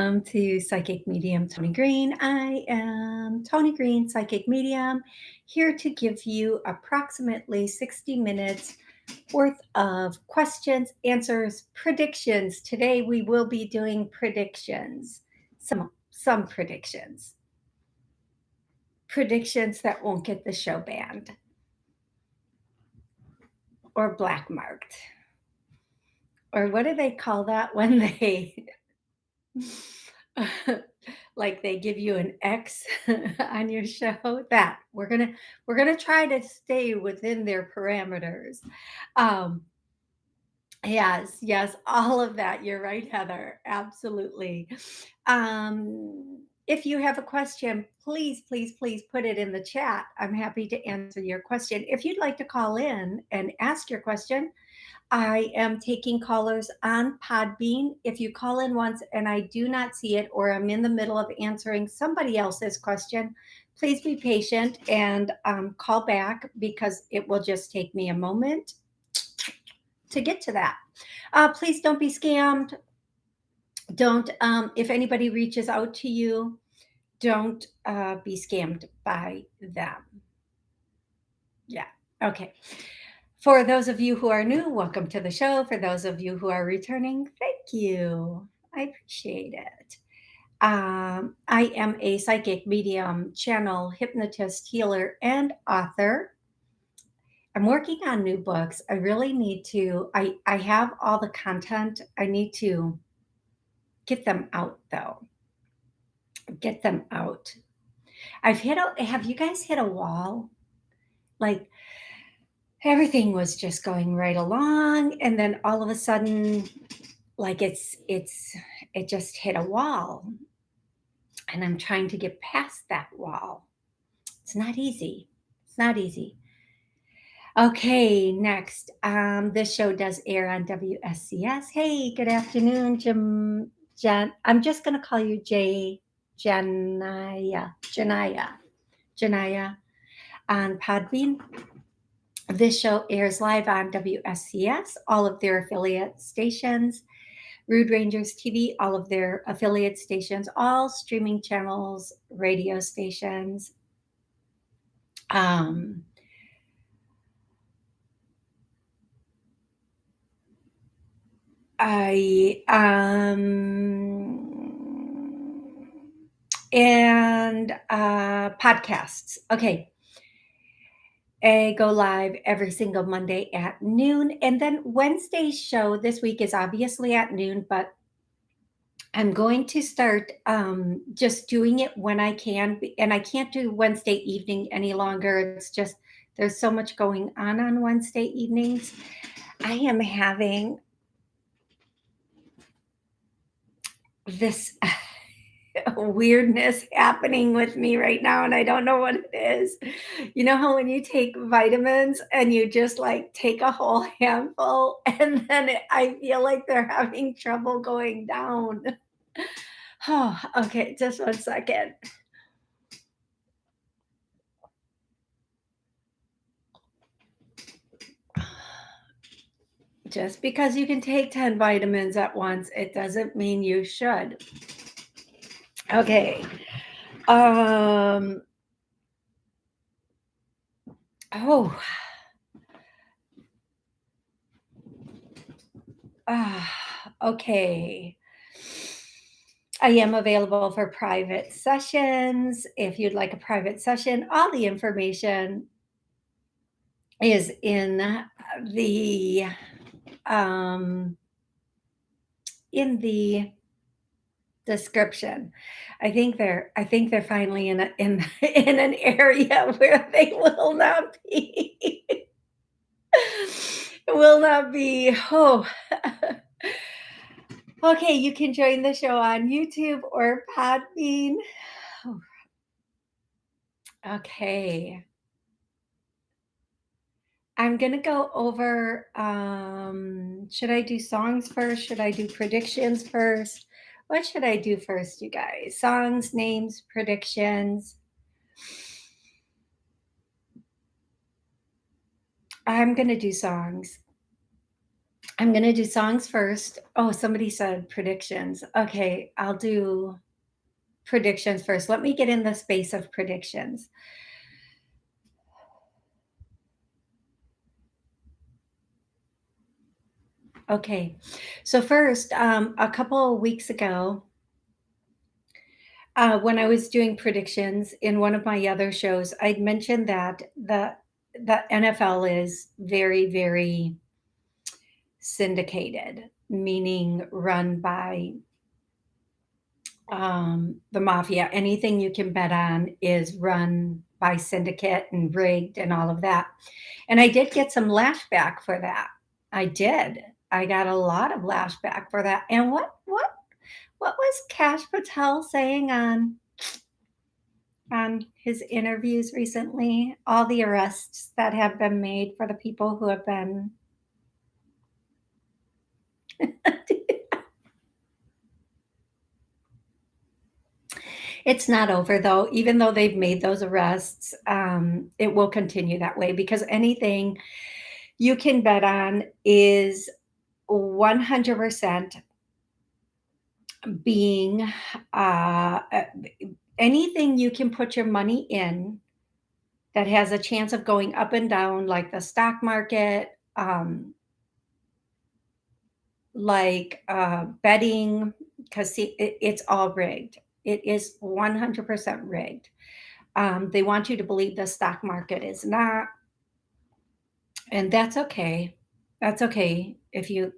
Welcome to Psychic Medium Toni Green. I am Toni Green, Psychic Medium, here to give you approximately 60 minutes worth of questions, answers, predictions. Today we will be doing predictions. Some predictions. Predictions that won't get the show banned or black marked. Or what do they call that when they like they give you an X on your show? That we're gonna try to stay within their parameters. Um, yes, all of that. You're right, Heather. Absolutely. If you have a question, please put it in the chat. I'm happy to answer your question. If you'd like to call in and ask your question, I am taking callers on Podbean. If you call in once and I do not see it, or I'm in the middle of answering somebody else's question, please be patient and call back, because it will just take me a moment to get to that. Please don't be scammed. Don't, if anybody reaches out to you, don't be scammed by them. Yeah. Okay. For those of you who are new, welcome to the show. For those of you who are returning, thank you. I appreciate it. I am a psychic medium, channel, hypnotist, healer, and author. I'm working on new books. I really need to, I have all the content. I need to get them out though. Get them out. Have you guys hit a wall? Like, everything was just going right along, and then all of a sudden, like it just hit a wall, and I'm trying to get past that wall. It's not easy. It's not easy. Okay, next. This show does air on WSCS. Hey, good afternoon, Jim. Jen. I'm just gonna call you Janaya on Podbean. This show airs live on WSCS, all of their affiliate stations, Rude Rangers TV, all of their affiliate stations, all streaming channels, radio stations. And podcasts. Okay. I go live every single Monday at noon. And then Wednesday's show this week is obviously at noon, but I'm going to start just doing it when I can. And I can't do Wednesday evening any longer. It's just, there's so much going on Wednesday evenings. I am having this weirdness happening with me right now, and I don't know what it is. You know how when you take vitamins and you just like take a whole handful, and then I feel like they're having trouble going down. Oh, okay, just 1 second. Just because you can take 10 vitamins at once, it doesn't mean you should. Okay. Oh. Okay. I am available for private sessions. If you'd like a private session, all the information is in the description. I think they're finally in in an area where they will not be oh. Okay, you can join the show on YouTube or Podbean. Okay. I'm going to go over, should I do songs first? Should I do predictions first? What should I do first, you guys? Songs, names, predictions. I'm going to do songs. I'm gonna do songs first. Oh, somebody said predictions. Okay, I'll do predictions first. Let me get in the space of predictions. Okay, so first, a couple of weeks ago, when I was doing predictions in one of my other shows, I'd mentioned that the NFL is very, very syndicated, meaning run by the mafia. Anything you can bet on is run by syndicate and rigged and all of that. And I did get some lashback for that. I did. I got a lot of lashback for that. And what was Cash Patel saying on his interviews recently? All the arrests that have been made for the people who have been It's not over though. Even though they've made those arrests, it will continue that way because anything you can bet on is 100% being anything you can put your money in that has a chance of going up and down, like the stock market, like betting, because it's all rigged. It is 100% rigged. They want you to believe the stock market is not, and that's okay. That's okay. If you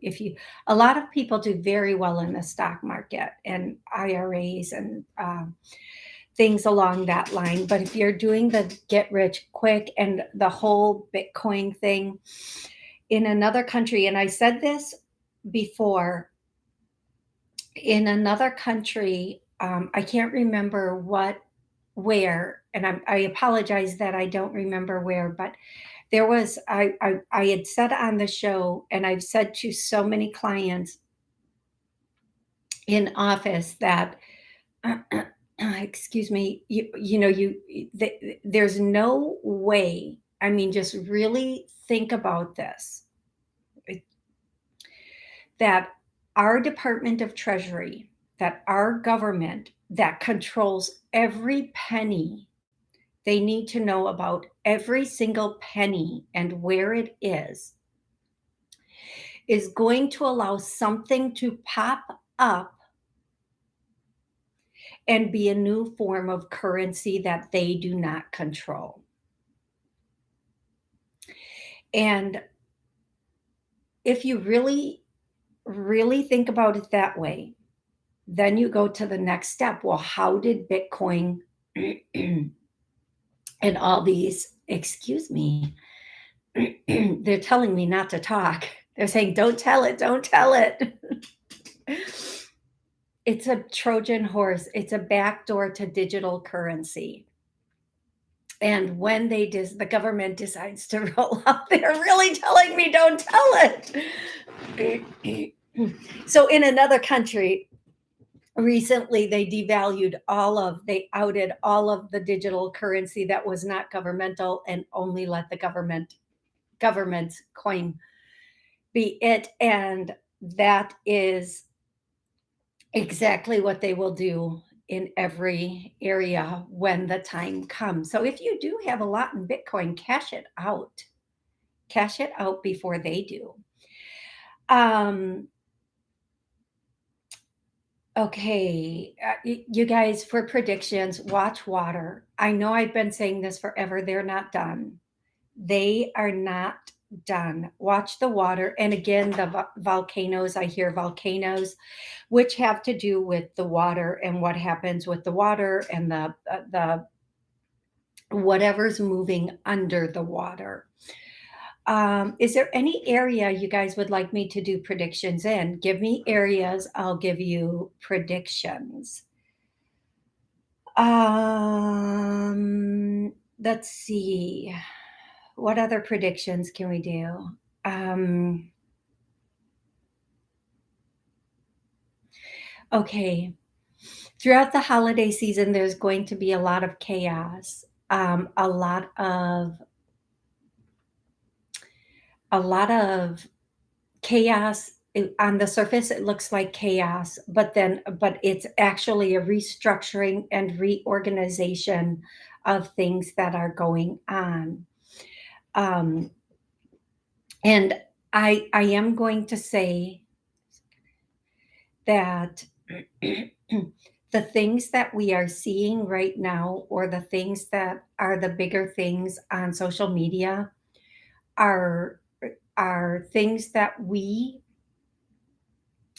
a lot of people do very well in the stock market and IRAs and things along that line. But if you're doing the get rich quick and the whole Bitcoin thing in another country, and I said this before, in another country, I can't remember where, and I apologize that I don't remember where, but there was I had said on the show, and I've said to so many clients in office that excuse me, you know, there's no way. I mean, just really think about this. it- that our Department of Treasury, that our government that controls every penny, they need to know about every single penny and where it is going to allow something to pop up and be a new form of currency that they do not control. And if you really, really think about it that way, then you go to the next step. Well, how did Bitcoin and all these, excuse me, they're telling me not to talk. They're saying, don't tell it, don't tell it. It's a Trojan horse, it's a backdoor to digital currency. And when the government decides to roll out, they're really telling me don't tell it. So in another country, recently they outed all of the digital currency that was not governmental and only let the government's coin be it. And that is exactly what they will do in every area when the time comes. So if you do have a lot in Bitcoin, cash it out. Cash it out before they do. Um, okay, you guys, for predictions, watch water. I know I've been saying this forever. They're not done. They are not done. Watch the water. And again, the volcanoes, I hear volcanoes, which have to do with the water and what happens with the water and the whatever's moving under the water. Is there any area you guys would like me to do predictions in? Give me areas, I'll give you predictions. Let's see. What other predictions can we do? Okay. Throughout the holiday season, there's going to be a lot of chaos, a lot of chaos on the surface, it looks like chaos, but it's actually a restructuring and reorganization of things that are going on. Um, and I am going to say that the things that we are seeing right now, or the things that are the bigger things on social media, are things that we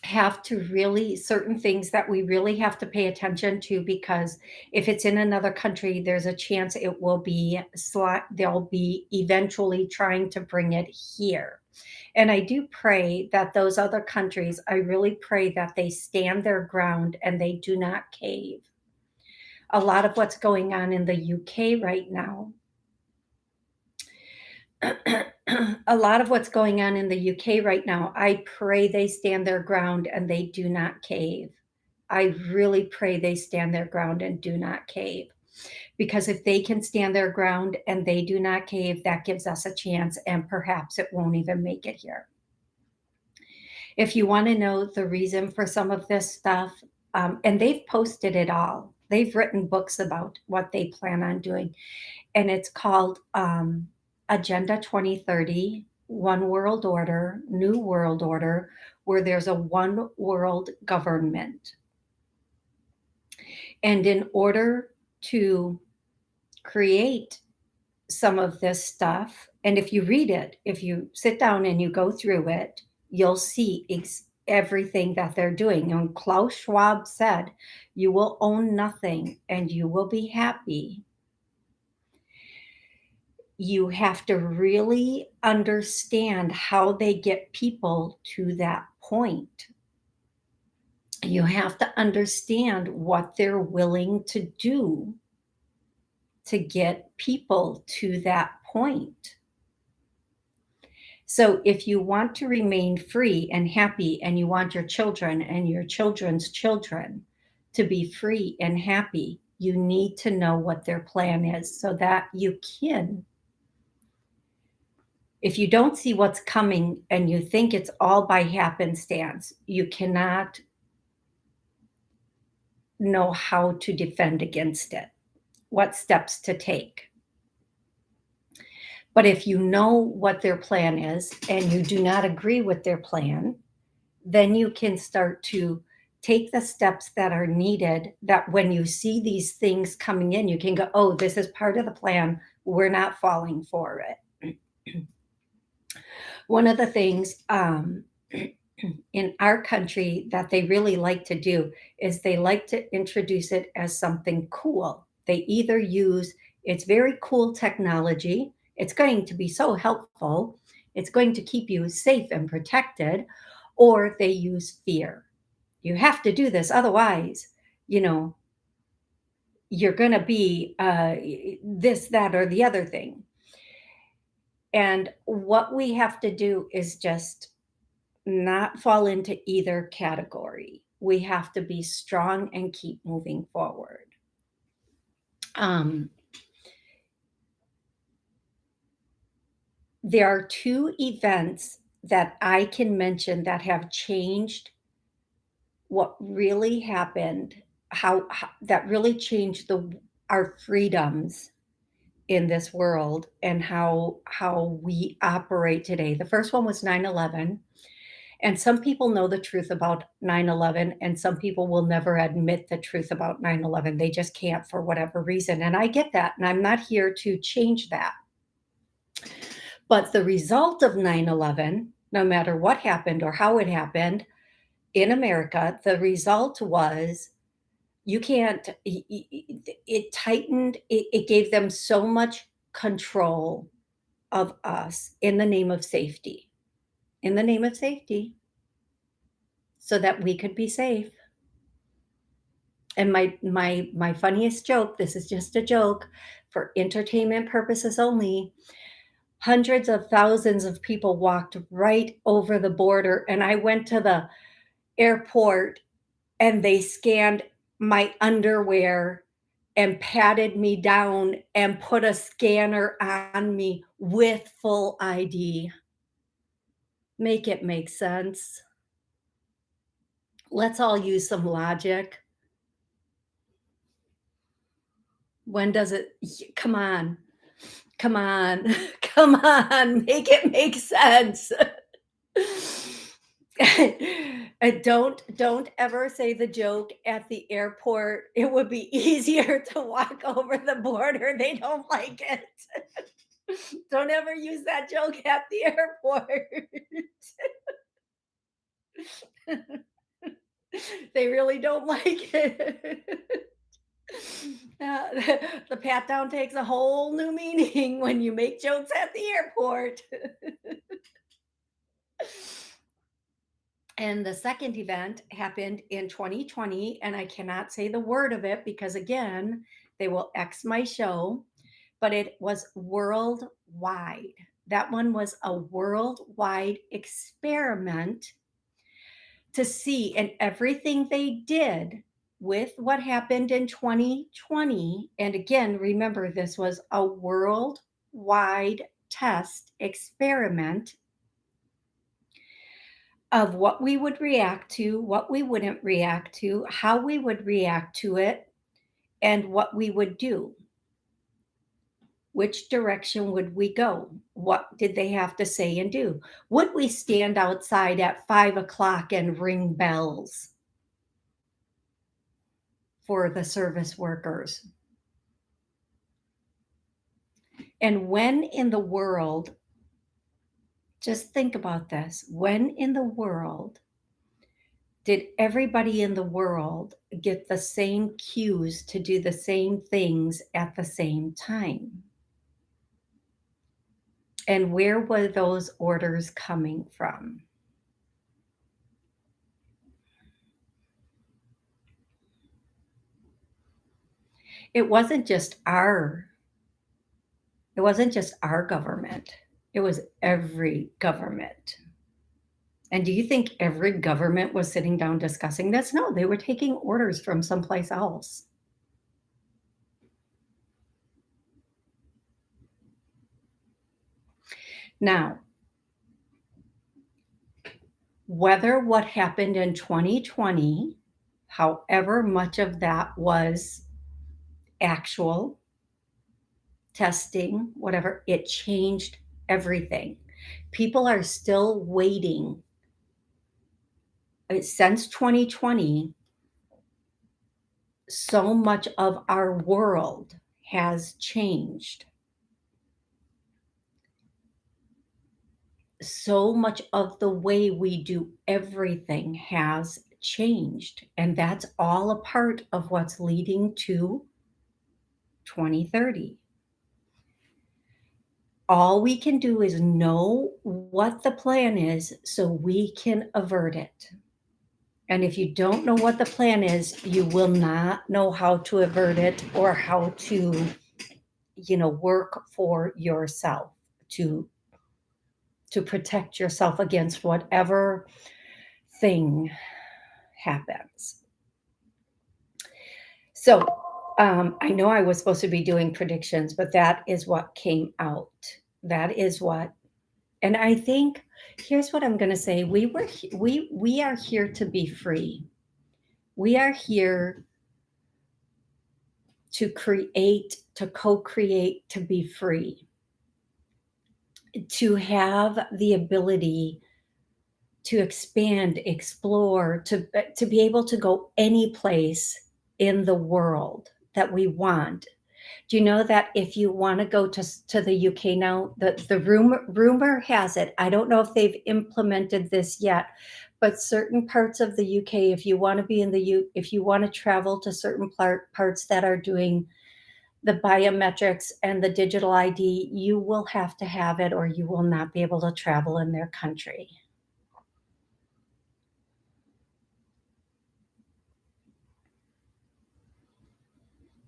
have to really certain things that we really have to pay attention to, because if it's in another country, there's a chance it will be they'll be eventually trying to bring it here. And I do pray that those other countries, I really pray that they stand their ground and they do not cave. A lot of what's going on in the UK right now, a lot of what's going on in the UK right now, I pray they stand their ground and they do not cave. I really pray they stand their ground and do not cave. Because if they can stand their ground and they do not cave, that gives us a chance, and perhaps it won't even make it here. If you want to know the reason for some of this stuff, and they've posted it all, they've written books about what they plan on doing, and it's called Agenda 2030, One World Order, New World Order, where there's a one world government. And in order to create some of this stuff, and if you read it, if you sit down and you go through it, you'll see everything that they're doing. And Klaus Schwab said, "You will own nothing and you will be happy." You have to really understand how they get people to that point. You have to understand what they're willing to do to get people to that point. So if you want to remain free and happy, and you want your children and your children's children to be free and happy, you need to know what their plan is so that you can. If you don't see what's coming and you think it's all by happenstance, you cannot know how to defend against it, what steps to take. But if you know what their plan is and you do not agree with their plan, then you can start to take the steps that are needed, that when you see these things coming in, you can go, oh, this is part of the plan. We're not falling for it. One of the things in our country that they really like to do is they like to introduce it as something cool. They either use it's very cool technology, it's going to be so helpful, it's going to keep you safe and protected, or they use fear. You have to do this, otherwise, you know, you're going to be this, that, or the other thing. And what we have to do is just not fall into either category. We have to be strong and keep moving forward. Um, there are two events that I can mention that have changed what really happened, how that really changed our freedoms in this world and how we operate today. The first one was 9/11. And some people know the truth about 9/11, and some people will never admit the truth about 9/11. They just can't for whatever reason. And I get that. And I'm not here to change that. But the result of 9/11, no matter what happened or how it happened in America, the result was you can't, it tightened, it gave them so much control of us in the name of safety, in the name of safety, so that we could be safe. And my funniest joke, this is just a joke for entertainment purposes only. Hundreds of thousands of people walked right over the border, and I went to the airport and they scanned my underwear and patted me down and put a scanner on me with full ID. Make it make sense. Let's all use some logic. When does it come on. Come on. Come on, make it make sense. Don't ever say the joke at the airport, "It would be easier to walk over the border." They don't like it. Don't ever use that joke at the airport. They really don't like it. Uh, the pat down takes a whole new meaning when you make jokes at the airport. And the second event happened in 2020, and I cannot say the word of it because, again, they will X my show, but it was worldwide. That one was a worldwide experiment to see, and everything they did with what happened in 2020. And again, remember, this was a worldwide test experiment of what we would react to, what we wouldn't react to, how we would react to it, and what we would do. Which direction would we go? What did they have to say and do? Would we stand outside at 5 o'clock and ring bells for the service workers? And when in the world, just think about this, when in the world did everybody in the world get the same cues to do the same things at the same time? And where were those orders coming from? It wasn't just our it wasn't just our government. It was every government. And do you think every government was sitting down discussing this? No, they were taking orders from someplace else. Now, whether what happened in 2020, however much of that was actual testing, whatever, it changed everything. People are still waiting. Since 2020, so much of our world has changed. So much of the way we do everything has changed. And that's all a part of what's leading to 2030. All we can do is know what the plan is so we can avert it. And if you don't know what the plan is, you will not know how to avert it or how to, work for yourself to protect yourself against whatever thing happens. So, I know I was supposed to be doing predictions, but that is what came out. That is what, and I think here's what I'm going to say: we are here to be free. We are here to create, to co-create, to be free, to have the ability to expand, explore, to be able to go any place in the world that we want. Do you know that if you want to go to the UK now, the rumor has it, I don't know if they've implemented this yet, but certain parts of the UK, if you want to be in if you want to travel to certain parts that are doing the biometrics and the digital ID, you will have to have it or you will not be able to travel in their country.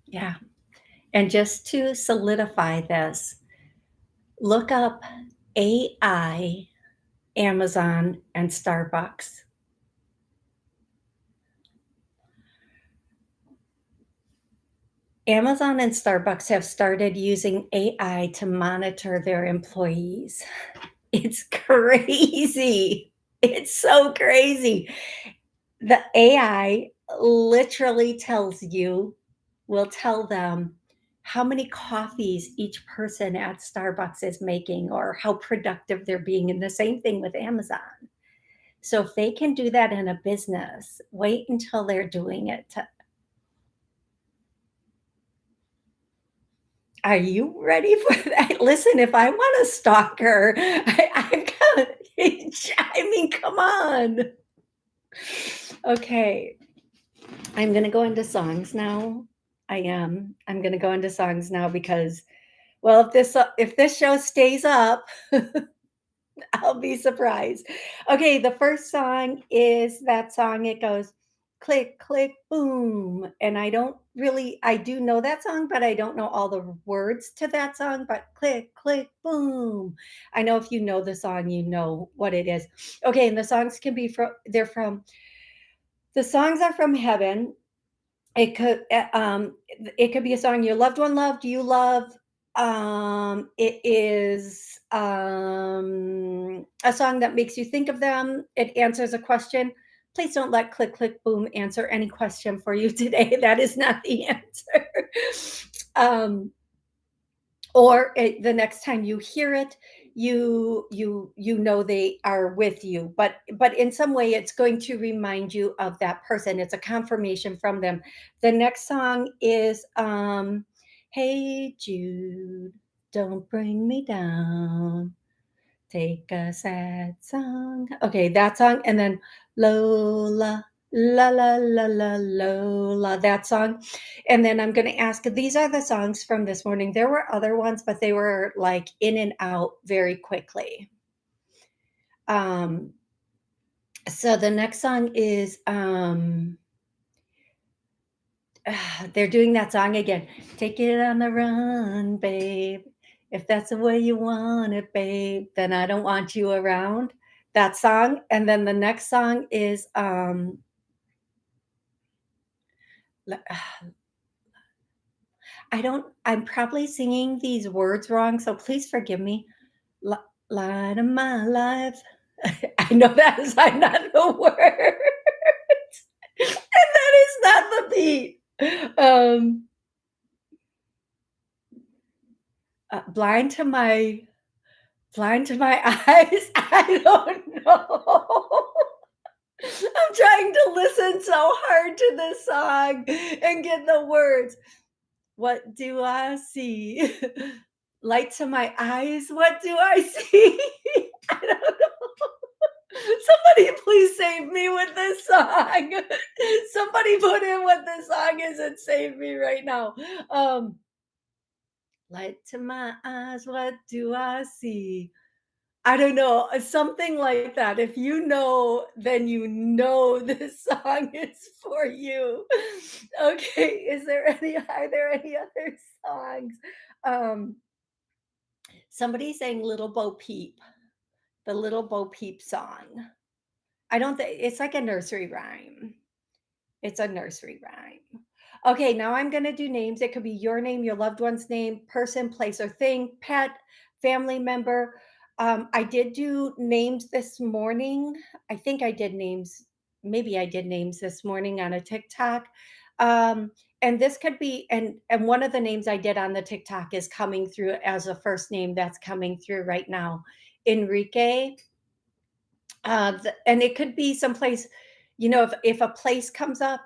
Yeah. And just to solidify this, look up AI, Amazon, and Starbucks. Amazon and Starbucks have started using AI to monitor their employees. It's crazy. It's so crazy. The AI literally tells you will tell them how many coffees each person at Starbucks is making or how productive they're being, and the same thing with Amazon. So if they can do that in a business, wait until they're doing it to. Are you ready for that? Listen, if I want a stalker, I've got I mean, come on. Okay, I'm gonna go into songs now. I am. I'm gonna go into songs now because, well, if this show stays up, I'll be surprised. Okay, the first song is that song. It goes click, click, boom. And I do know that song, but I don't know all the words to that song. But click, click, boom. I know if you know the song, you know what it is. Okay, and the songs can be the songs are from heaven. It could be a song your loved one loved, you love. It is a song that makes you think of them. It answers a question. Please don't let click click boom answer any question for you today. That is not the answer. um, the next time you hear it, you know they are with you, but in some way it's going to remind you of that person. It's a confirmation from them. The next song is Hey Jude, don't bring me down, take a sad song. Okay, that song, and then Lola, la la la la Lola, that song. And then I'm gonna ask, these are the songs from this morning. There were other ones, but they were like in and out very quickly. Um, so the next song is they're doing that song again. Take it on the run, babe. If that's the way you want it, babe, then I don't want you around. That song. And then the next song is le- I'm probably singing these words wrong, so please forgive me. Li- Light of my life. I know that is not the word. And that is not the beat. Um blind to my eyes. I don't know. I'm trying to listen so hard to this song and get the words. What do I see? Light to my eyes. What do I see? I don't know. Somebody please save me with this song. Somebody put in what this song is and save me right now. Um, Light to my eyes. What do I see? I don't know, something like that. If you know, then you know this song is for you. Okay, are there any other songs? Um, Somebody sang Little Bo Peep, the Little Bo Peep song. I don't think it's like a nursery rhyme. It's a nursery rhyme. Okay, now I'm going to do names. It could be your name, your loved one's name, person, place, or thing, pet, family member. I did do names this morning. I think I did names. Maybe I did names this morning on a TikTok. And this could be, and one of the names I did on the TikTok is coming through as a first name that's coming through right now. Enrique. And it could be someplace, if a place comes up,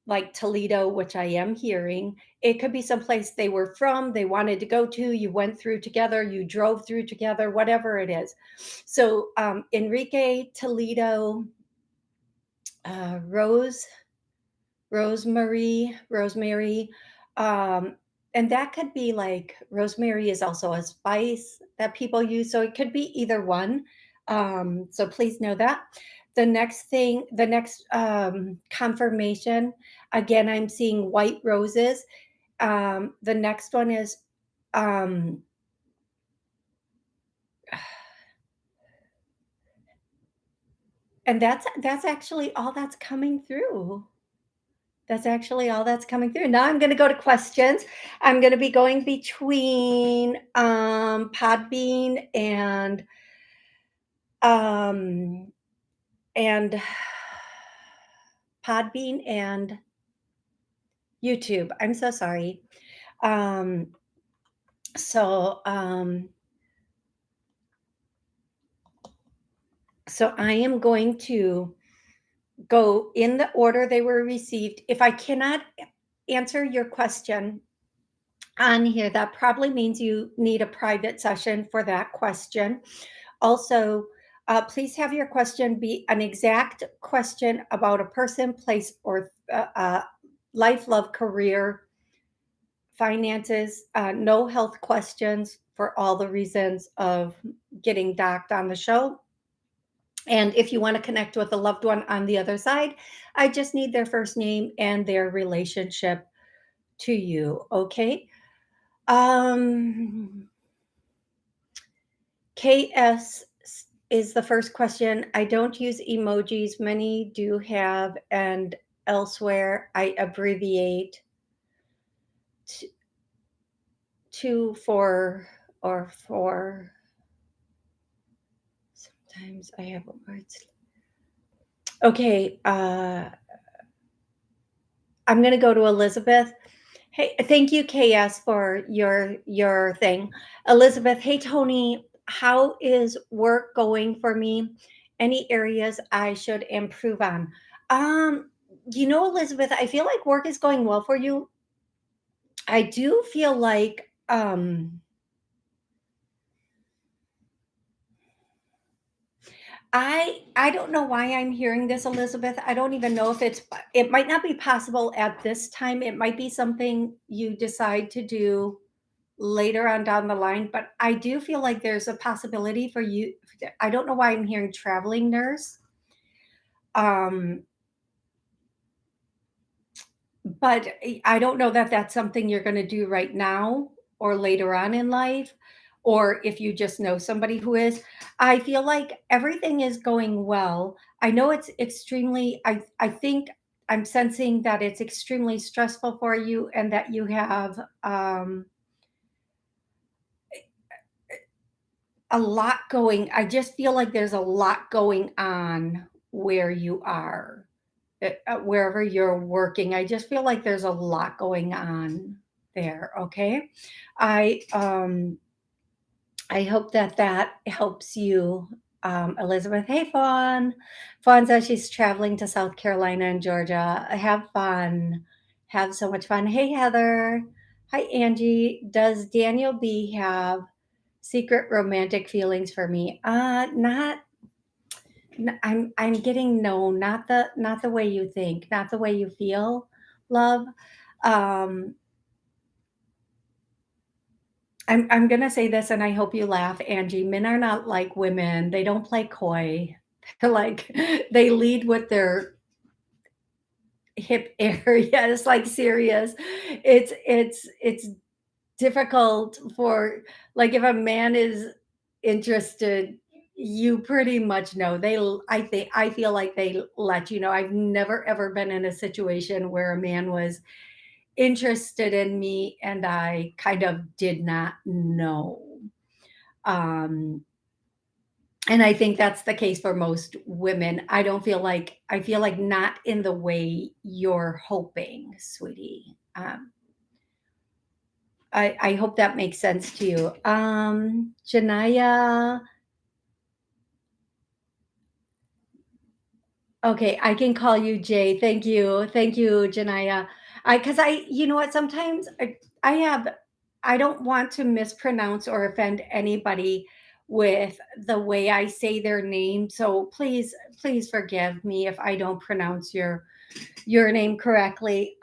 like Toledo, which I am hearing, it could be someplace they were from, they wanted to go to, you went through together, you drove through together, whatever it is. So Enrique, Toledo, Rose, Rosemary, um, and that could be like rosemary is also a spice that people use, so it could be either one. So please know that. The next confirmation, again, I'm seeing white roses. The next one is, um, and that's actually all that's coming through. That's actually all that's coming through. Now I'm going to go to questions. I'm going to be going between Podbean and Um, and Podbean and YouTube. I'm so sorry. Um, so, um, so I am going to go in the order they were received. If I cannot answer your question on here, that probably means you need a private session for that question. Also, please have your question be an exact question about a person, place, or life, love, career, finances, no health questions for all the reasons of getting docked on the show. And if you want to connect with a loved one on the other side, I just need their first name and their relationship to you. Okay. Um, KS is the first question. I don't use emojis. Many do have, and elsewhere I abbreviate t- to for or for. Sometimes I have words. Okay. I'm going to go to Elizabeth. Hey, thank you, KS, for your thing. Elizabeth, hey Tony, how is work going for me? Any areas I should improve on? Um, Elizabeth, I feel like work is going well for you. I do feel like I don't know why I'm hearing this, Elizabeth. I don't even know if it might not be possible at this time. It might be something you decide to do later on down the line, but I do feel like there's a possibility for you. I don't know why I'm hearing traveling nurse. Um, but I don't know that that's something you're going to do right now or later on in life, or if you just know somebody who is. I feel like everything is going well. I know it's extremely, I think I'm sensing that it's extremely stressful for you and that you have a lot going. I just feel like there's a lot going on where you are, wherever you're working. I just feel like there's a lot going on there. Okay, I um I hope that that helps you, Elizabeth. Hey, Fawn. Fawn says she's traveling to South Carolina and Georgia. Have fun. Have so much fun. Hey, Heather. Hi, Angie. Does Daniel B have secret romantic feelings for me? Not. I'm getting no, not the way you think, not the way you feel, love. Um, I'm gonna say this, and I hope you laugh, Angie. Men are not like women. They don't play coy. They're like they lead with their hip area. It's like serious. It's difficult for, like, if a man is interested, you pretty much know. I feel like they let you know. I've never ever been in a situation where a man was interested in me and I kind of did not know. Um, and I think that's the case for most women. I feel like not in the way you're hoping, sweetie. I hope that makes sense to you. Janaya, okay, I can call you Jay. Thank you. Thank you, Janaya. Because you know what, sometimes I don't want to mispronounce or offend anybody with the way I say their name. So please forgive me if I don't pronounce your name correctly.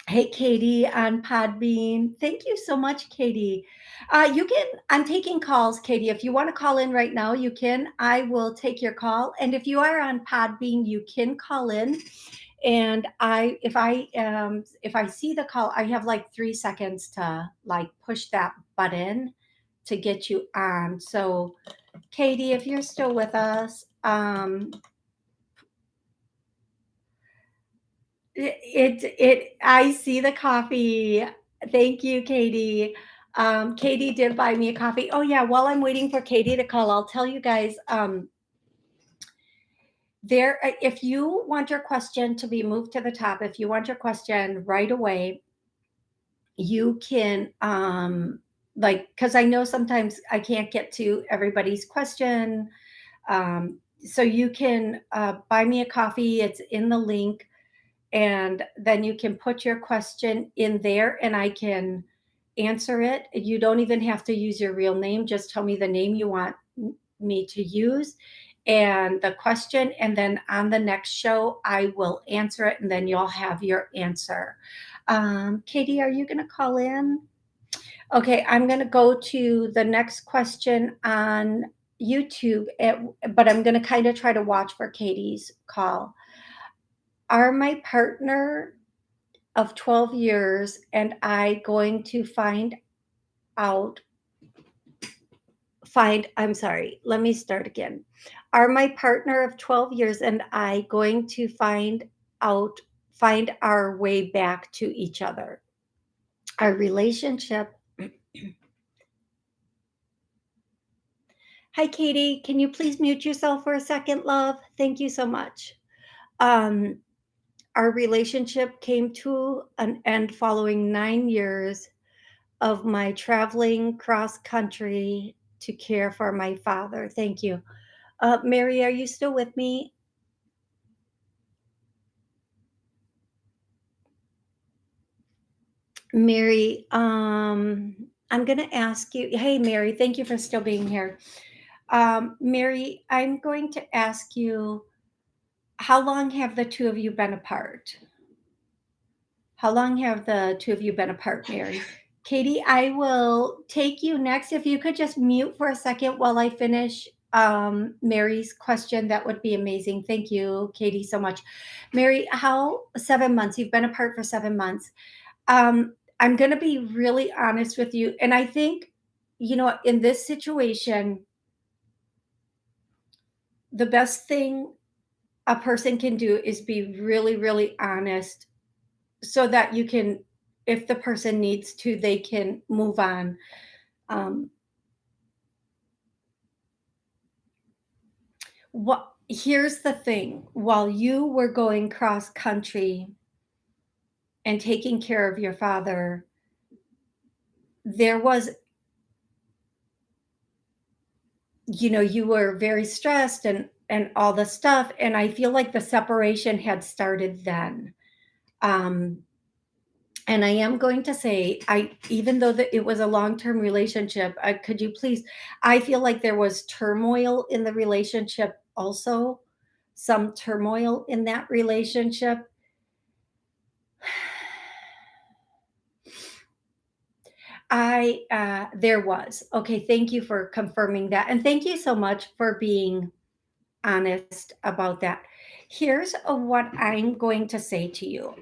Hey, Katie on Podbean. Thank you so much, Katie. I'm taking calls, Katie. If you want to call in right now, you can. I will take your call. And if you are on Podbean, you can call in. And if I see the call, I have like 3 seconds to like push that button to get you on. So, Katie, if you're still with us, I see the coffee. Thank you, Katie. Katie did buy me a coffee. Oh yeah, while I'm waiting for Katie to call, I'll tell you guys, if you want your question to be moved to the top, if you want your question right away, you can, like, because I know sometimes I can't get to everybody's question. So you can buy me a coffee. It's in the link, and then you can put your question in there and I can answer it. You don't even have to use your real name. Just tell me the name you want me to use and the question. And then on the next show, I will answer it and then you'll have your answer. Katie, are you going to call in? Okay, I'm going to go to the next question on YouTube, but I'm going to kind of try to watch for Katie's call. Are my partner of 12 years and I going to out I'm sorry, let me start again. Are my partner of 12 years and I going to out find our way back to each other? Our relationship. Hi Katie, can you please mute yourself for a second, love? Thank you so much. Um our relationship came to an end following 9 years of my traveling cross country to care for my father. Thank you. Mary, are you still with me? Mary, I'm going to ask you. Hey, Mary, thank you for still being here. Mary, I'm going to ask you, how long have the two of you been apart? How long have the two of you been apart, Mary? Katie, I will take you next. If you could just mute for a second while I finish Mary's question, that would be amazing. Thank you, Katie, so much. Mary, 7 months? You've been apart for 7 months. I'm going to be really honest with you. And I think, in this situation, the best thing a person can do is be really, really honest so that you can, if the person needs to, they can move on. Here's the thing: while you were going cross country and taking care of your father, there was, you were very stressed and all the stuff, and I feel like the separation had started then. Um, and I am going to say, even though it was a long-term relationship, could you please? I feel like there was turmoil in the relationship, also, some turmoil in that relationship. There was. Okay, thank you for confirming that. And thank you so much for being honest about that. Here's what I'm going to say to you.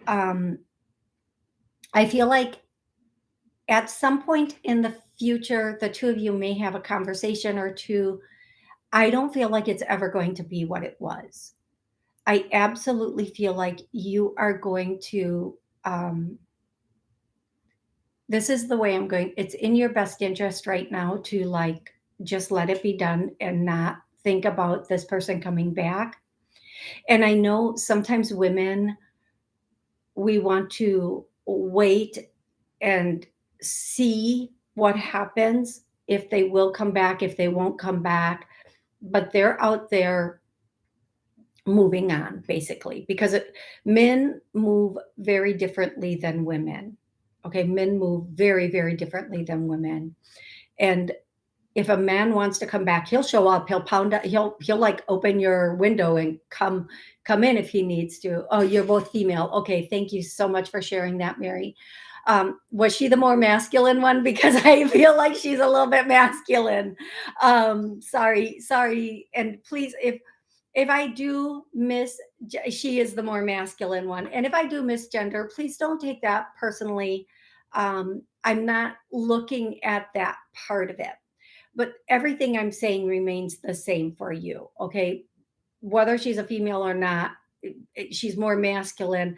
I feel like at some point in the future, the two of you may have a conversation or two. I don't feel like it's ever going to be what it was. I absolutely feel like you are going to, this is the way I'm going. It's in your best interest right now to, like, just let it be done and not think about this person coming back. And I know sometimes women, we want to wait and see what happens, if they will come back, if they won't come back, but they're out there moving on, basically, because men move very differently than women. Okay, men move very, very differently than women. And if a man wants to come back, he'll show up, he'll like open your window and come in if he needs to. Oh, you're both female. Okay, thank you so much for sharing that, Mary. Was she the more masculine one? Because I feel like she's a little bit masculine. Sorry. And please, if I do she is the more masculine one. And if I do misgender, please don't take that personally. I'm not looking at that part of it, but everything I'm saying remains the same for you. Okay. Whether she's a female or not, she's more masculine.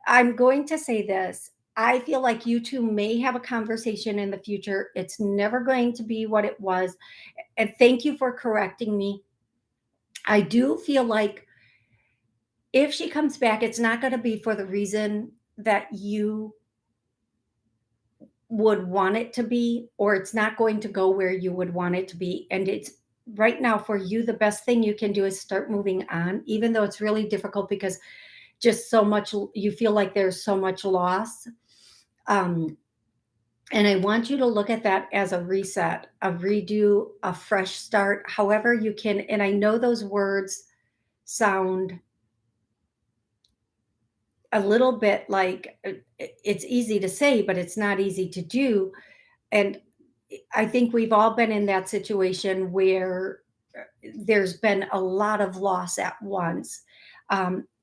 I'm going to say this. I feel like you two may have a conversation in the future. It's never going to be what it was. And thank you for correcting me. I do feel like if she comes back, it's not going to be for the reason that you would want it to be, or it's not going to go where you would want it to be. And it's right now for you, the best thing you can do is start moving on, even though it's really difficult because just so much, you feel like there's so much loss. Um, and I want you to look at that as a reset, a redo, a fresh start, however you can. And I know those words sound a little bit like it's easy to say, but it's not easy to do. And I think we've all been in that situation where there's been a lot of loss at once.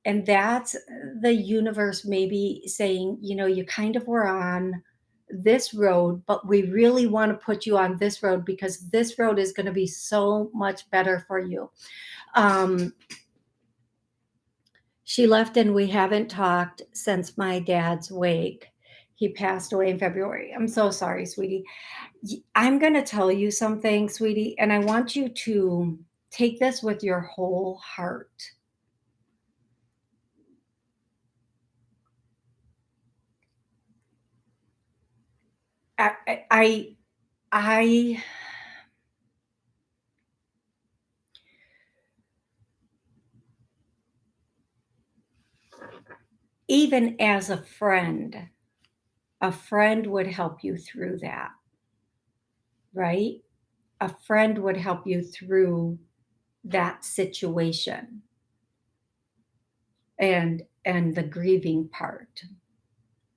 And that's the universe maybe saying, you kind of were on this road, but we really want to put you on this road because this road is going to be so much better for you. She left and we haven't talked since my dad's wake. He passed away in February. I'm so sorry, sweetie. I'm going to tell you something, sweetie, and I want you to take this with your whole heart. I even as a friend would help you through that, right? A friend would help you through that situation and the grieving part.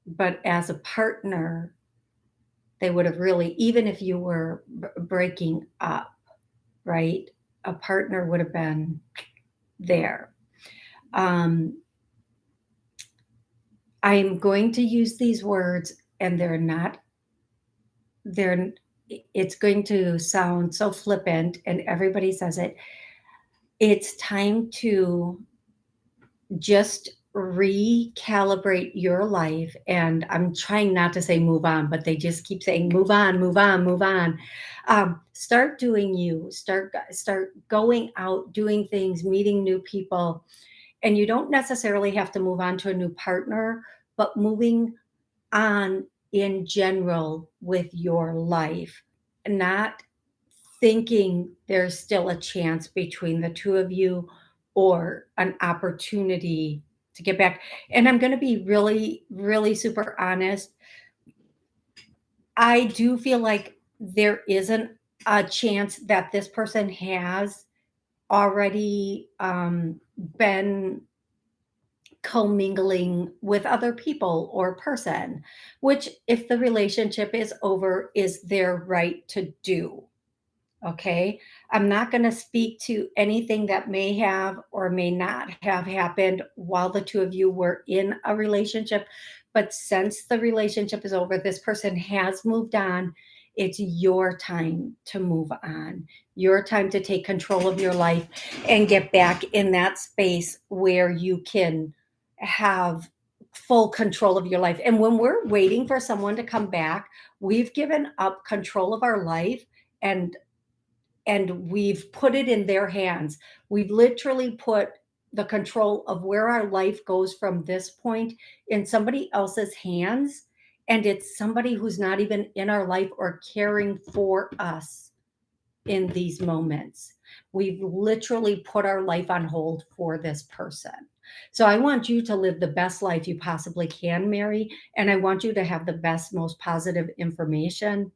But as a partner, they would have really, even if you were breaking up, right? A partner would have been there. I'm going to use these words, and they're, it's going to sound so flippant, and everybody says it. It's time to just recalibrate your life. And I'm trying not to say move on, but they just keep saying move on, move on, move on. Start doing you. Start going out, doing things, meeting new people. And you don't necessarily have to move on to a new partner, but moving on in general with your life, not thinking there's still a chance between the two of you or an opportunity to get back. And I'm going to be really, really super honest. I do feel like there isn't a chance that this person has already been commingling with other people or person, which, if the relationship is over, is their right to do. Okay. I'm not going to speak to anything that may have or may not have happened while the two of you were in a relationship. But since the relationship is over, this person has moved on. It's your time to move on, your time to take control of your life and get back in that space where you can have full control of your life. And when we're waiting for someone to come back, we've given up control of our life and we've put it in their hands. We've literally put the control of where our life goes from this point in somebody else's hands. And it's somebody who's not even in our life or caring for us in these moments. We've literally put our life on hold for this person. So I want you to live the best life you possibly can, Mary. And I want you to have the best, most positive information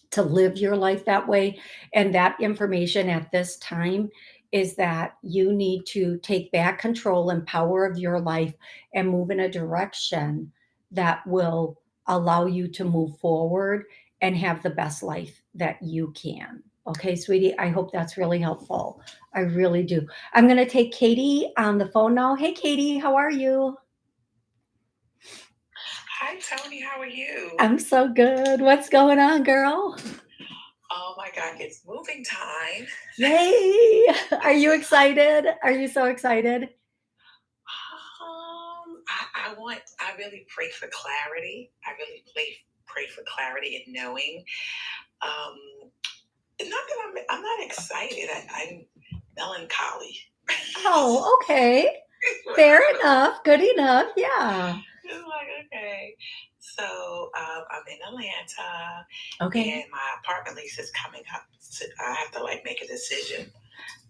to live your life that way. And that information at this time is that you need to take back control and power of your life and move in a direction that will allow you to move forward and have the best life that you can. Okay, sweetie, I hope that's really helpful. I really do. I'm going to take Katie on the phone now. Hey, Katie, how are you? Hi, Toni. How are you? I'm so good. What's going on, girl? Oh my God, it's moving time. Yay! Are you excited? Are you so excited? I really pray for clarity. I really pray for clarity and knowing. Um, Not that I'm not excited. I'm melancholy. Oh, okay. Fair enough. Good enough. Yeah. It's like, okay. So I'm in Atlanta, Okay. and my apartment lease is coming up. So I have to like make a decision.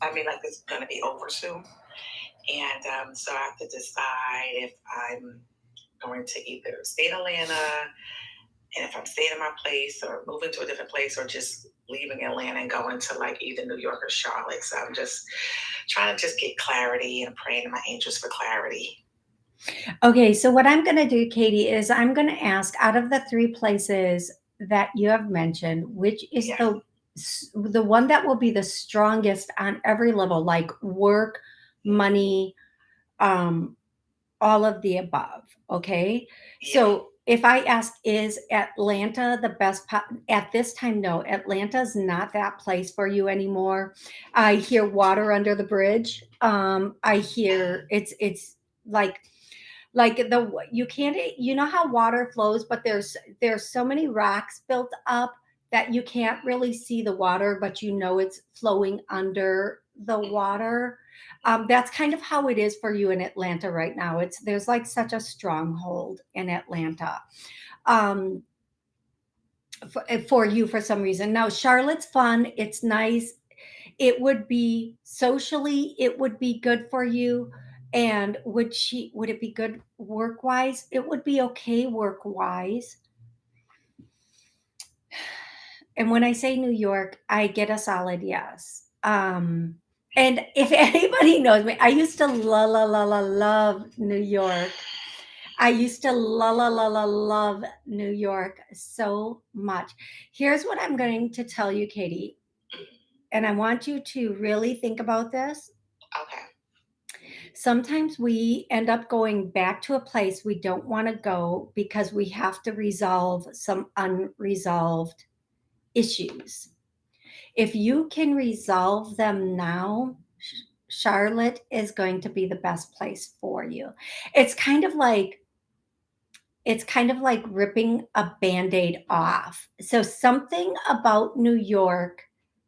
I mean, like it's gonna be over soon, and so I have to decide if I'm going to either stay in Atlanta, and if I'm staying in my place, or moving to a different place, or just leaving Atlanta and going to like either New York or Charlotte. So I'm just trying to just get clarity and praying to my angels for clarity. Okay. So, what I'm going to do, Katie, is I'm going to ask out of the three places that you have mentioned, which is Yeah, the one that will be the strongest on every level, like work, money, um, all of the above. Okay. yeah. So if I ask, is Atlanta the best at this time? No, Atlanta's not that place for you anymore. I hear water under the bridge. I hear it's like the you can't, you know how water flows, but there's so many rocks built up that you can't really see the water, but you know it's flowing under the water. That's kind of how it is for you in Atlanta right now. It's There's like such a stronghold in Atlanta, um, for you for some reason. Now Charlotte's fun. It's nice. It would be socially, it would be good for you. And would it be good work wise? It would be okay work wise. And when I say New York, I get a solid yes. And if anybody knows me, I used to love New York. I used to love New York so much. Here's what I'm going to tell you, Katie, and I want you to really think about this. Okay. Sometimes we end up going back to a place we don't want to go because we have to resolve some unresolved issues. If you can resolve them now, Charlotte is going to be the best place for you. It's kind of like it's kind of like ripping a band-aid off. So something about New York,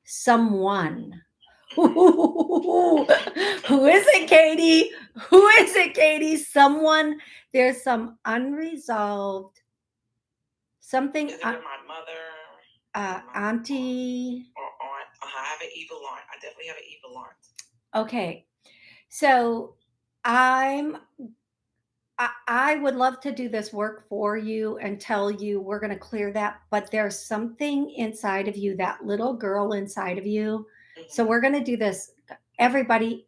someone. Who is it, Katie? Who is it, Katie? Someone, there's some unresolved something, It's either my mother or my auntie. or aunt. I have an evil aunt. I definitely have an evil aunt. Okay. So I'm I would love to do this work for you and tell you we're going to clear that, but there's something inside of you, that little girl inside of you. So Hmm. we're going to do this. Everybody.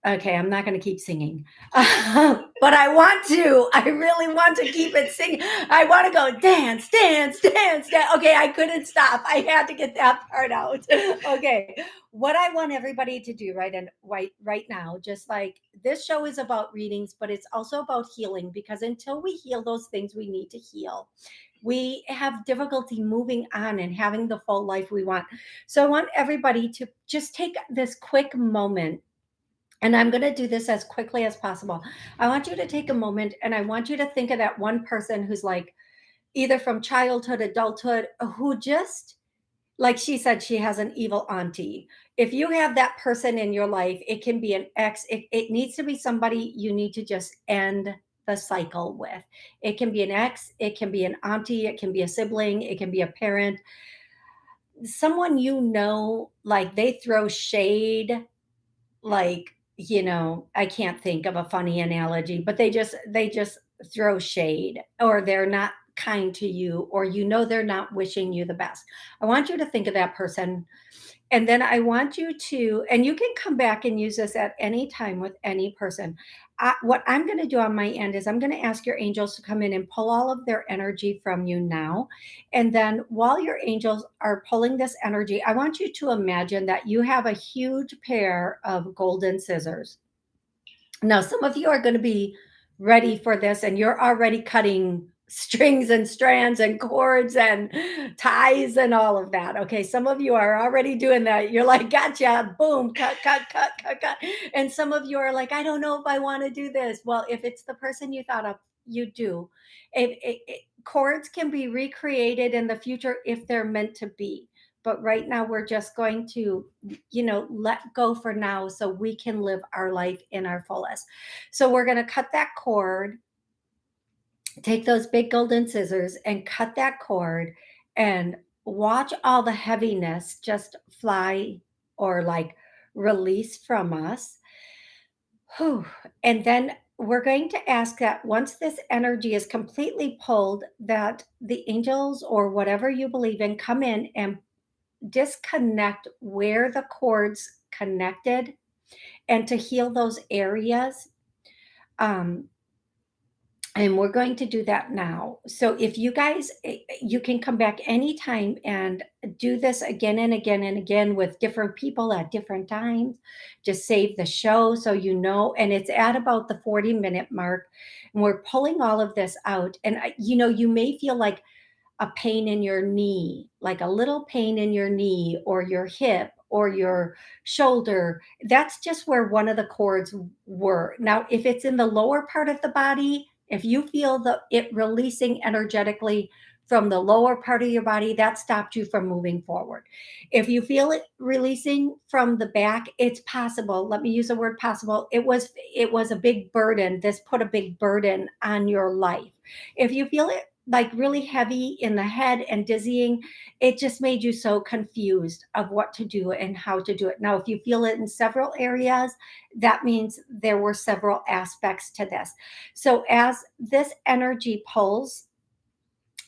Okay, I'm not going to keep singing, but I want to. I really want to keep it singing. I want to go dance, dance, dance, dance. Okay, I couldn't stop. I had to get that part out. Okay, what I want everybody to do right now, just like this show is about readings, but it's also about healing, because until we heal those things we need to heal, we have difficulty moving on and having the full life we want. So I want everybody to just take this quick moment, and I'm going to do this as quickly as possible. I want you to take a moment and I want you to think of that one person who's like either from childhood, adulthood, who just, like she said, she has an evil auntie. If you have that person in your life, it can be an ex, it needs to be somebody you need to just end the cycle with. It can be an ex, it can be an auntie, it can be a sibling, it can be a parent, someone like they throw shade, like, I can't think of a funny analogy, but they just throw shade, or they're not kind to you, or they're not wishing you the best. I want you to think of that person, and then I want you to, and you can come back and use this at any time with any person. What I'm going to do on my end is I'm going to ask your angels to come in and pull all of their energy from you now. And then while your angels are pulling this energy, I want you to imagine that you have a huge pair of golden scissors. Now, some of you are going to be ready for this and you're already cutting strings and strands and cords and ties and all of that. Okay, some of you are already doing that. You're like, gotcha, boom, cut, cut, cut, cut, cut. And some of you are like, I don't know if I want to do this. Well, if it's the person you thought of, you do. Cords can be recreated in the future if they're meant to be. But right now, we're just going to, let go for now so we can live our life in our fullest. So we're going to cut that cord, take those big golden scissors and cut that cord, and watch all the heaviness just fly or like release from us. Whew. And then we're going to ask that once this energy is completely pulled, that the angels or whatever you believe in come in and disconnect where the cords connected and to heal those areas. Um, and we're going to do that now. So if you guys, you can come back anytime and do this again and again and again with different people at different times. Just save the show so you know. And it's at about the 40-minute mark. And we're pulling all of this out. And, you may feel like a pain in your knee, like a little pain in your knee or your hip or your shoulder. That's just where one of the cords were. Now, if it's in the lower part of the body, if you feel it releasing energetically from the lower part of your body, that stopped you from moving forward. If you feel it releasing from the back, it's possible. Let me use the word possible. It was a big burden. This put a big burden on your life. If you feel it like really heavy in the head and dizzying, it just made you so confused of what to do and how to do it. Now, if you feel it in several areas, that means there were several aspects to this. So as this energy pulls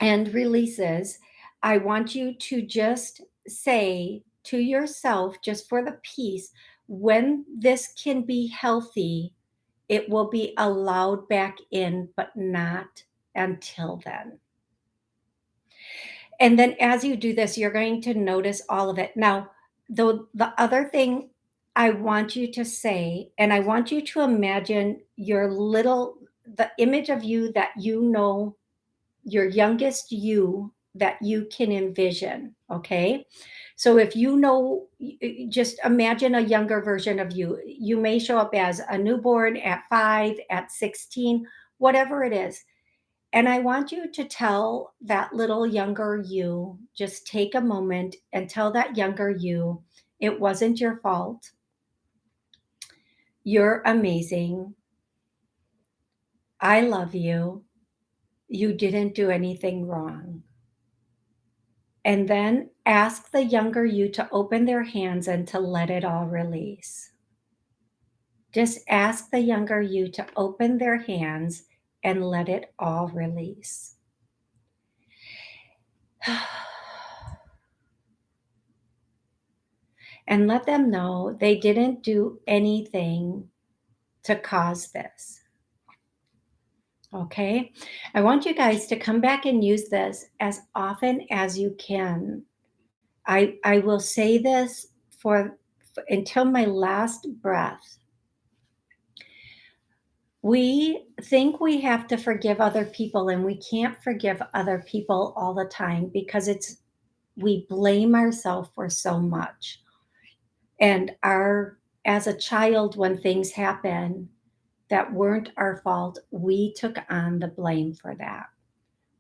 and releases, I want you to just say to yourself, just for the peace, when this can be healthy, it will be allowed back in, but not until then. And then as you do this, you're going to notice all of it. Now, the other thing I want you to say, and I want you to imagine the image of you that you know, your youngest you that you can envision. Okay. So if you know, just imagine a younger version of you. You may show up as a newborn at 5, at 16, whatever it is. And I want you to tell that little younger you, just take a moment and tell that younger you, it wasn't your fault. You're amazing. I love you. You didn't do anything wrong. And then ask the younger you to open their hands and to let it all release. Just ask the younger you to open their hands and let it all release. And let them know they didn't do anything to cause this. Okay? I want you guys to come back and use this as often as you can. I will say this until my last breath. We think we have to forgive other people, and we can't forgive other people all the time because we blame ourselves for so much. And as a child, when things happen that weren't our fault, we took on the blame for that.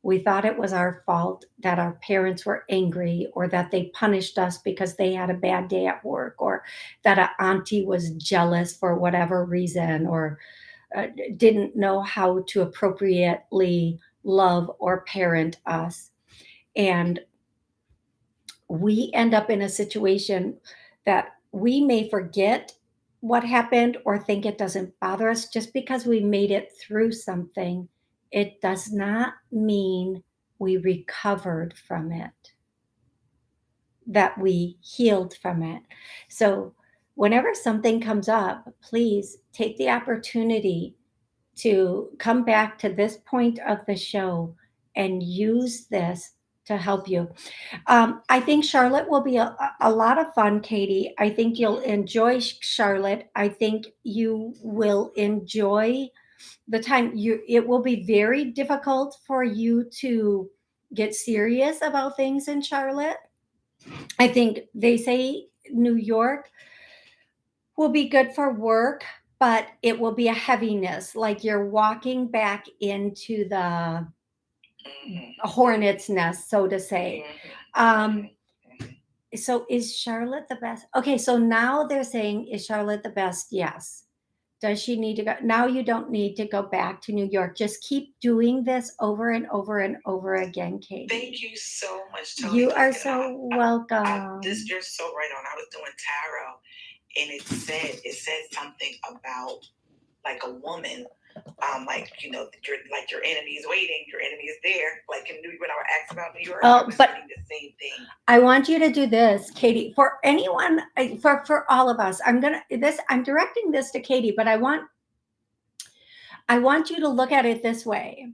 We thought it was our fault that our parents were angry, or that they punished us because they had a bad day at work, or that an auntie was jealous for whatever reason, or didn't know how to appropriately love or parent us. And we end up in a situation that we may forget what happened or think it doesn't bother us. Just because we made it through something, it does not mean we recovered from it, that we healed from it. So whenever something comes up, please take the opportunity to come back to this point of the show and use this to help you. I think Charlotte will be a lot of fun, Katie. I think you'll enjoy Charlotte. I think you will enjoy it will be very difficult for you to get serious about things in Charlotte. I think they say New York will be good for work, but it will be a heaviness, like you're walking back into the hornet's nest, so to say. So is Charlotte the best? Okay, so now they're saying, is Charlotte the best? Yes. Does she need to go? Now you don't need to go back to New York. Just keep doing this over and over and over again, Katie. Thank you so much, Toni. You are so welcome. You're so right on. I was doing tarot, and it said something about like a woman, like your enemy is waiting, your enemy is there. Like when I was asked about New York, I was reading the same thing. I want you to do this, Katie, for anyone, for all of us. I'm directing this to Katie, but I want you to look at it this way.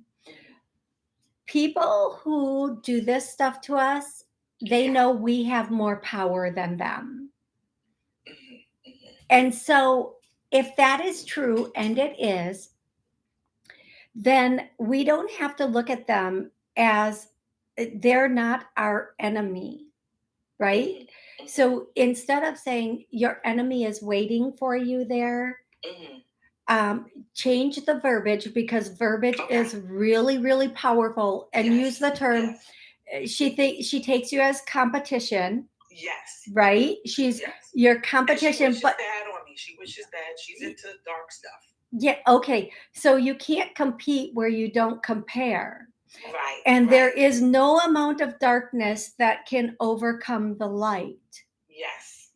People who do this stuff to us, they know we have more power than them. And so if that is true, and it is, then we don't have to look at them as they're not our enemy, right? So instead of saying your enemy is waiting for you there, change the verbiage, because verbiage is really, really powerful, and use the term, she takes you as competition. Yes. Right? She's your competition. She wishes bad on me. She wishes that she's into dark stuff. Yeah, okay. So you can't compete where you don't compare. Right. And there is no amount of darkness that can overcome the light. Yes.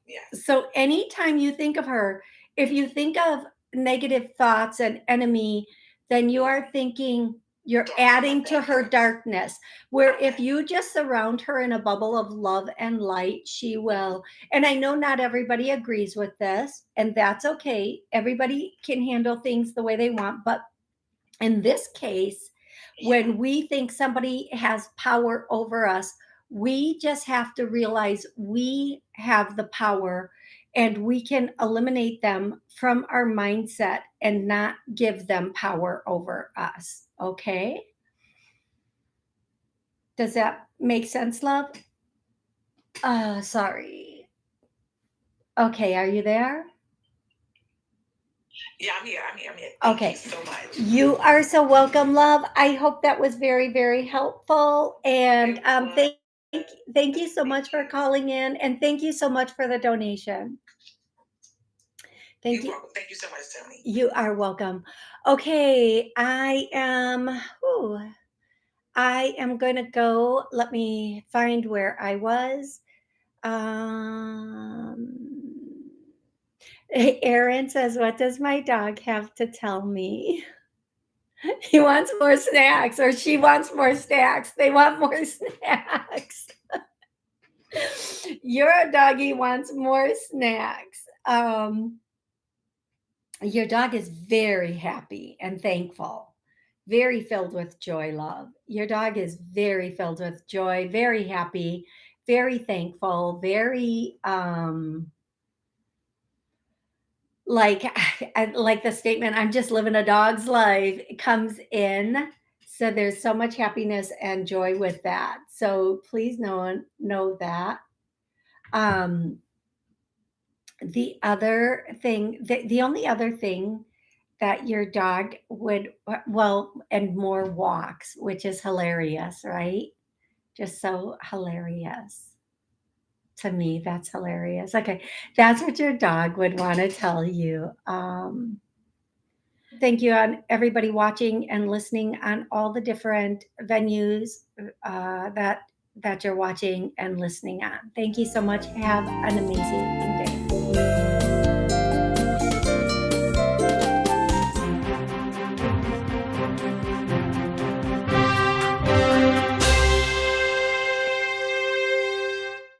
Yes. So anytime you think of her, if you think of negative thoughts and enemy, then you are thinking you're adding to her darkness. Where if you just surround her in a bubble of love and light, she will. And I know not everybody agrees with this, and that's okay. Everybody can handle things the way they want. But in this case, when we think somebody has power over us, we just have to realize we have the power, and we can eliminate them from our mindset and not give them power over us. Okay? Does that make sense, love? Sorry. Okay, are you there? Yeah, I'm here. Thank you so much. You are so welcome, love. I hope that was very, very helpful. And thank you so much for calling in, and thank you so much for the donation. Thank you. Thank you so much, Toni. You are welcome. Okay, I am going to go. Let me find where I was. Aaron says, what does my dog have to tell me? He wants more snacks, or she wants more snacks. They want more snacks. Your doggy wants more snacks. Your dog is very happy and thankful, very filled with joy, love. Your dog is very filled with joy, very happy, very thankful, very like the statement, I'm just living a dog's life, it comes in. So there's so much happiness and joy with that. So please know that. The other thing, the only other thing that your dog would, and more walks, which is hilarious, right? Just so hilarious. To me, that's hilarious. Okay, that's what your dog would want to tell you. Thank you on everybody watching and listening on all the different venues that you're watching and listening on. Thank you so much. Have an amazing day.